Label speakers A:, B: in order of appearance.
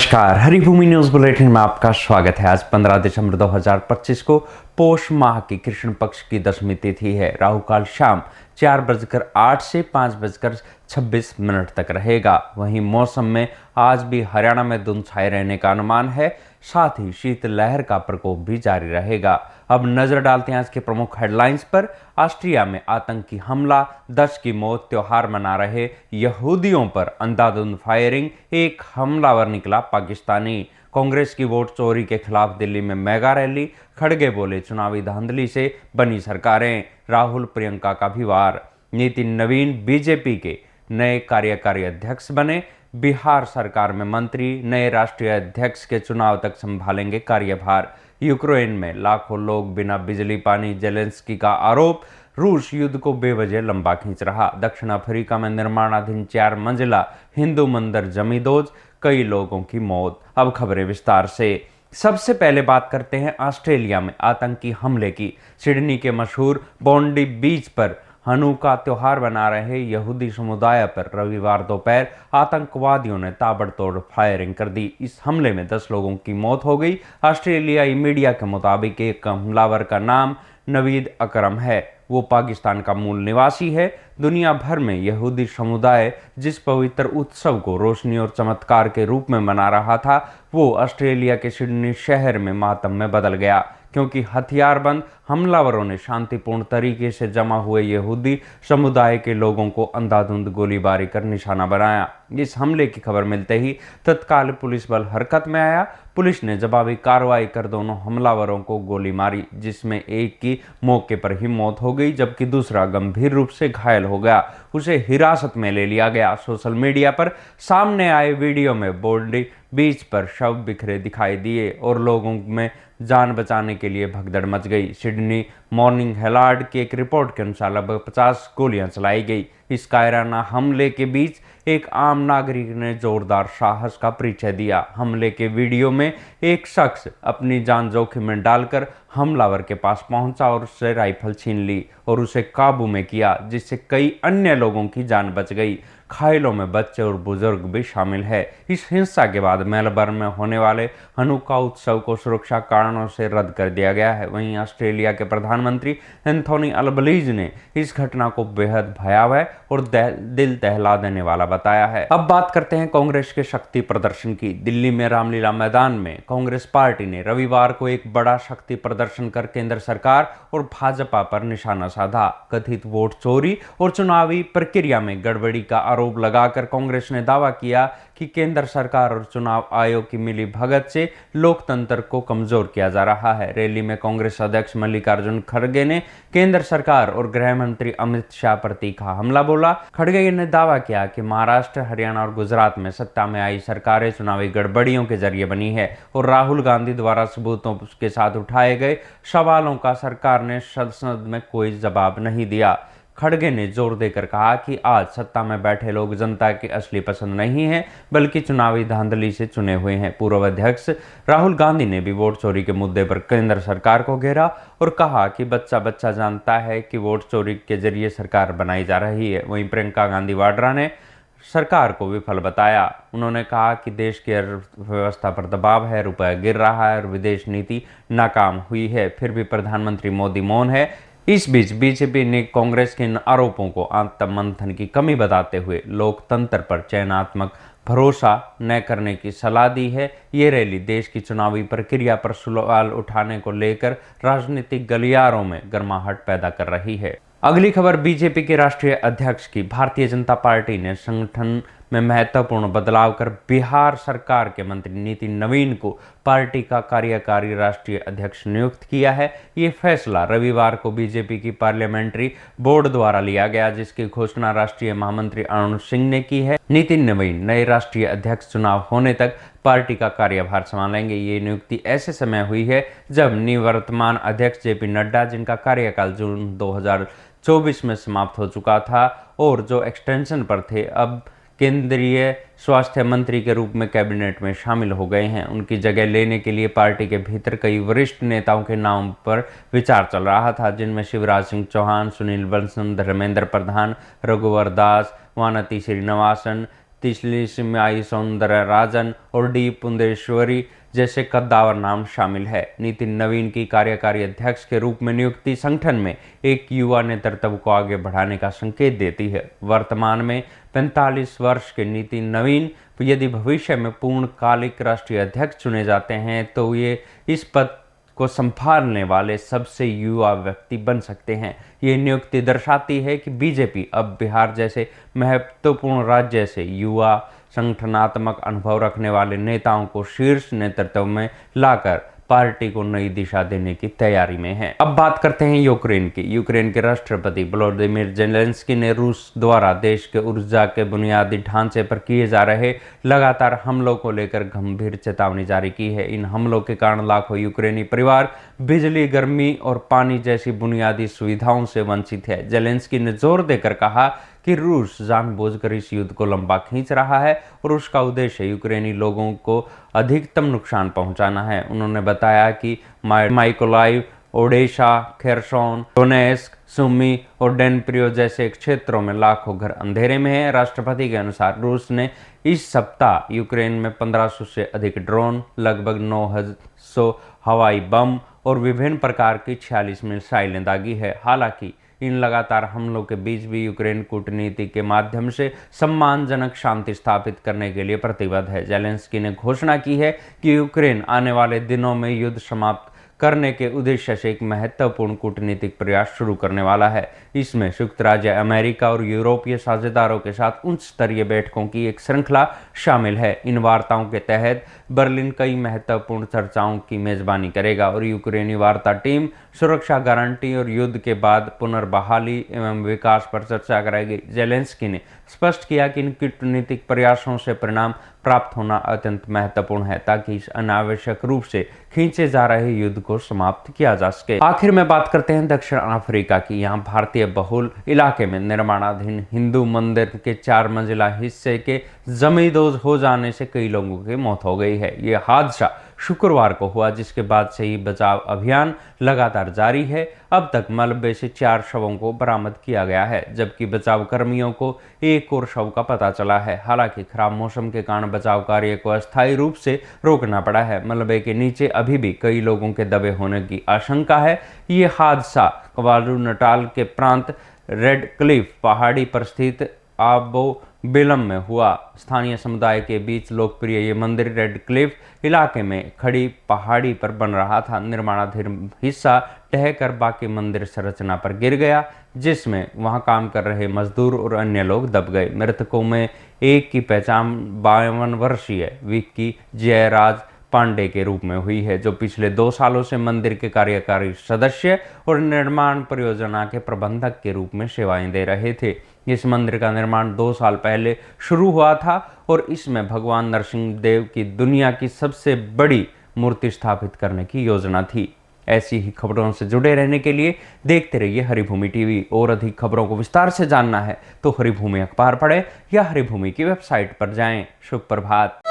A: नमस्कार, Haribhoomi news bulletin में आपका स्वागत है। आज 15 दिसंबर 2025 को पोष माह की कृष्ण पक्ष की दशमी तिथि है। राहु काल शाम 4:08 से 5:26 तक रहेगा। वहीं मौसम में आज भी हरियाणा में धुंध छाए रहने का अनुमान है, साथ ही शीतलहर का प्रकोप भी जारी रहेगा। अब नजर डालते हैं आज के प्रमुख हेडलाइंस पर। ऑस्ट्रिया में आतंकी हमला, 10 की मौत, त्योहार मना रहे यहूदियों पर अंधाधुंध फायरिंग, एक हमलावर निकला पाकिस्तानी। कांग्रेस की वोट चोरी के खिलाफ दिल्ली में मेगा रैली, खड़गे बोले चुनावी धांधली से बनी सरकारें, राहुल प्रियंका का भी वार। नितिन नवीन बीजेपी के नए कार्यकारी अध्यक्ष बने, बिहार सरकार में मंत्री, नए राष्ट्रीय अध्यक्ष के चुनाव तक संभालेंगे कार्यभार। यूक्रेन में लाखों लोग बिना बिजली पानी, जेलेंस्की का आरोप, रूस युद्ध को बेवजह लंबा खींच रहा। दक्षिण अफ्रीका में निर्माणाधीन 4 मंजिला हिंदू मंदिर जमी दोज, कई लोगों की मौत। अब खबरें विस्तार से। सबसे पहले बात करते हैं ऑस्ट्रेलिया में आतंकी हमले की। सिडनी के मशहूर बॉन्डी बीच पर हनुका त्योहार मना रहे यहूदी समुदाय पर रविवार दोपहर आतंकवादियों ने ताबड़तोड़ फायरिंग कर दी। इस हमले में 10 लोगों की मौत हो गई। ऑस्ट्रेलियाई मीडिया के मुताबिक एक हमलावर का नाम नवीद अकरम है। वो पाकिस्तान का मूल निवासी है। दुनिया भर में यहूदी समुदाय जिस पवित्र उत्सव को रोशनी और चमत्कार के रूप में मना रहा था, वो ऑस्ट्रेलिया के सिडनी शहर में मातम में बदल गया, क्योंकि हथियारबंद हमलावरों ने शांतिपूर्ण तरीके से जमा हुए यहूदी समुदाय के लोगों को अंधाधुंध गोलीबारी कर निशाना बनाया। इस हमले की खबर मिलते ही तत्काल पुलिस बल हरकत में आया। पुलिस ने जवाबी कार्रवाई कर दोनों हमलावरों को गोली मारी, जिसमें एक की मौके पर ही मौत हो गई, जबकि दूसरा गंभीर रूप से घायल हो गया। उसे हिरासत में ले लिया गया। सोशल मीडिया पर सामने आए वीडियो में बॉन्डी बीच पर शव बिखरे दिखाई दिए और लोगों में जान बचाने के लिए भगदड़ मच गई। सिडनी मॉर्निंग हेराल्ड की एक रिपोर्ट के अनुसार लगभग 50 गोलियां चलाई गई। इस कायराना हमले के बीच एक आम नागरिक ने जोरदार साहस का परिचय दिया। हमले के वीडियो में एक शख्स अपनी जान जोखिम में डालकर हमलावर के पास पहुंचा और उससे राइफल छीन ली और उसे काबू में किया, जिससे कई अन्य लोगों की जान बच गई। घायलों में बच्चे और बुजुर्ग भी शामिल है। इस हिंसा के बाद मेलबर्न में होने वाले हनुका उत्सव को सुरक्षा कारणों से रद्द कर दिया गया है। वहीं ऑस्ट्रेलिया के प्रधानमंत्री एंथोनी अल्बनीज़ ने इस घटना को बेहद भयावह और दिल दहला देने वाला बताया है। अब बात करते हैं कांग्रेस के शक्ति प्रदर्शन की। दिल्ली में रामलीला मैदान में कांग्रेस पार्टी ने रविवार को एक बड़ा शक्ति प्रदर्शन कर केंद्र सरकार और भाजपा पर निशाना साधा। कथित वोट चोरी और चुनावी प्रक्रिया में गड़बड़ी का आरोप लगाकर कांग्रेस ने दावा किया कि केंद्र सरकार और चुनाव आयोग की मिली भगत से लोकतंत्र को कमजोर किया जा रहा है। रैली में कांग्रेस अध्यक्ष मल्लिकार्जुन खड़गे ने केंद्र सरकार और गृह मंत्री अमित शाह पर तीखा हमला बोला। खड़गे ने दावा किया कि महाराष्ट्र, हरियाणा और गुजरात में सत्ता में आई सरकारें चुनावी गड़बड़ियों के जरिए बनी है और राहुल गांधी द्वारा सबूतों के साथ उठाए गए सवालों का सरकार ने संसद में कोई जवाब नहीं दिया। खड़गे ने जोर देकर कहा कि आज सत्ता में बैठे लोग जनता की असली पसंद नहीं है, बल्कि चुनावी धांधली से चुने हुए हैं। पूर्व अध्यक्ष राहुल गांधी ने भी वोट चोरी के मुद्दे पर केंद्र सरकार को घेरा और कहा कि बच्चा बच्चा जानता है कि वोट चोरी के जरिए सरकार बनाई जा रही है। वहीं प्रियंका गांधी वाड्रा ने सरकार को विफल बताया। उन्होंने कहा कि देश की अर्थव्यवस्था पर दबाव है, रुपया गिर रहा है और विदेश नीति नाकाम हुई है, फिर भी प्रधानमंत्री मोदी मौन है। इस बीच बीजेपी ने कांग्रेस के इन आरोपों को आत्ममंथन की कमी बताते हुए लोकतंत्र पर चयनात्मक भरोसा न करने की सलाह दी है। ये रैली देश की चुनावी प्रक्रिया पर सवाल उठाने को लेकर राजनीतिक गलियारों में गर्माहट पैदा कर रही है। अगली खबर बीजेपी के राष्ट्रीय अध्यक्ष की। भारतीय जनता पार्टी ने संगठन में महत्वपूर्ण बदलाव कर बिहार सरकार के मंत्री नितिन नवीन को पार्टी का कार्यकारी राष्ट्रीय अध्यक्ष नियुक्त किया है। ये फैसला रविवार को बीजेपी की पार्लियामेंट्री बोर्ड द्वारा लिया गया, जिसकी घोषणा राष्ट्रीय महामंत्री अरुण सिंह ने की है। नितिन नवीन नए राष्ट्रीय अध्यक्ष चुनाव होने तक पार्टी का कार्यभार संभालेंगे। ये नियुक्ति ऐसे समय हुई है जब निवर्तमान अध्यक्ष जेपी नड्डा, जिनका कार्यकाल जून 2024 में समाप्त हो चुका था और जो एक्सटेंशन पर थे, अब केंद्रीय स्वास्थ्य मंत्री के रूप में कैबिनेट में शामिल हो गए हैं। उनकी जगह लेने के लिए पार्टी के भीतर कई वरिष्ठ नेताओं के नाम पर विचार चल रहा था, जिनमें शिवराज सिंह चौहान, सुनील बंसल, धर्मेंद्र प्रधान, रघुवर दास, वानती श्रीनिवासन, तिसली सिमाई सौंदर्य राजन और डी पुंदेश्वरी जैसे कद्दावर नाम शामिल है। नितिन नवीन की कार्यकारी अध्यक्ष के रूप में नियुक्ति संगठन में एक युवा नेतृत्व को आगे बढ़ाने का संकेत देती है। वर्तमान में 45 वर्ष के नितिन नवीन यदि भविष्य में पूर्णकालिक राष्ट्रीय अध्यक्ष चुने जाते हैं तो ये इस पद को संभालने वाले सबसे युवा व्यक्ति बन सकते हैं। ये नियुक्ति दर्शाती है कि बीजेपी अब बिहार जैसे महत्वपूर्ण राज्य से युवा संगठनात्मक अनुभव रखने वाले नेताओं को शीर्ष नेतृत्व में लाकर पार्टी को नई दिशा देने की तैयारी में है। अब बात करते हैं यूक्रेन की। यूक्रेन के राष्ट्रपति व्लोदिमीर जेलेंस्की ने रूस द्वारा देश के ऊर्जा के बुनियादी ढांचे पर किए जा रहे लगातार हमलों को लेकर गंभीर चेतावनी जारी की है। इन हमलों के कारण लाखों यूक्रेनी परिवार बिजली, गर्मी और पानी जैसी बुनियादी सुविधाओं से वंचित है। जेलेंस्की ने जोर देकर कहा कि रूस जानबूझकर इस युद्ध को लंबा खींच रहा है और उसका उद्देश्य यूक्रेनी लोगों को अधिकतम नुकसान पहुंचाना है। उन्होंने बताया कि Mykolaiv, Odisha, Kherson, Donetsk, Sumi और डेनप्रियो जैसे क्षेत्रों में लाखों घर अंधेरे में हैं। राष्ट्रपति के अनुसार रूस ने इस सप्ताह यूक्रेन में 1500 से अधिक ड्रोन, लगभग 900 हवाई बम और विभिन्न प्रकार की 46 मिसाइलें दागी है। हालांकि इन लगातार हमलों के बीच भी यूक्रेन कूटनीति के माध्यम से सम्मानजनक शांति स्थापित करने के लिए प्रतिबद्ध है। जेलेंस्की ने घोषणा की है कि यूक्रेन आने वाले दिनों में युद्ध समाप्त करने के उद्देश्य से एक महत्वपूर्ण कूटनीतिक प्रयास शुरू करने वाला है। इसमें संयुक्त राज्य अमेरिका और यूरोपीय साझेदारों के साथ उच्च स्तरीय बैठकों की एक श्रृंखला शामिल है। इन वार्ताओं के तहत बर्लिन कई महत्वपूर्ण चर्चाओं की मेजबानी करेगा और यूक्रेनी वार्ता टीम सुरक्षा गारंटी और युद्ध के बाद पुनर्बहाली एवं विकास पर चर्चा करेगी। जेलेंस्की ने स्पष्ट किया कि इन कूटनीतिक प्रयासों से परिणाम प्राप्त होना अत्यंत महत्वपूर्ण है ताकि इस अनावश्यक रूप से खींचे जा रहे युद्ध को समाप्त किया जा सके। आखिर में बात करते हैं दक्षिण अफ्रीका की। यहाँ भारतीय बहुल इलाके में निर्माणाधीन हिंदू मंदिर के 4 मंजिला हिस्से के जमींदोज हो जाने से कई लोगों की मौत हो गई है। ये हादसा शुक्रवार को हुआ, जिसके बाद से ही बचाव अभियान लगातार जारी है। अब तक मलबे से 4 शवों को बरामद किया गया है, जबकि बचाव कर्मियों को एक और शव का पता चला है। हालांकि खराब मौसम के कारण बचाव कार्य को अस्थायी रूप से रोकना पड़ा है। मलबे के नीचे अभी भी कई लोगों के दबे होने की आशंका है। ये हादसा क्वाज़ुलु नटाल के प्रांत रेड क्लिफ पहाड़ी पर स्थित आबो बेलम में हुआ। स्थानीय समुदाय के बीच लोकप्रिय ये मंदिर रेड क्लिफ इलाके में खड़ी पहाड़ी पर बन रहा था। निर्माणाधीन हिस्सा ढहकर बाकी मंदिर संरचना पर गिर गया, जिसमें वहां काम कर रहे मजदूर और अन्य लोग दब गए। मृतकों में एक की पहचान 52 वर्षीय विक्की जयराज पांडे के रूप में हुई है, जो पिछले 2 सालों से मंदिर के कार्यकारी सदस्य और निर्माण परियोजना के प्रबंधक के रूप में सेवाएं दे रहे थे। इस मंदिर का निर्माण 2 साल पहले शुरू हुआ था और इसमें भगवान नरसिंह देव की दुनिया की सबसे बड़ी मूर्ति स्थापित करने की योजना थी। ऐसी ही खबरों से जुड़े रहने के लिए देखते रहिए हरिभूमि टीवी। और अधिक खबरों को विस्तार से जानना है तो हरिभूमि अखबार पढ़ें या हरिभूमि की वेबसाइट पर जाएं। शुभ प्रभात।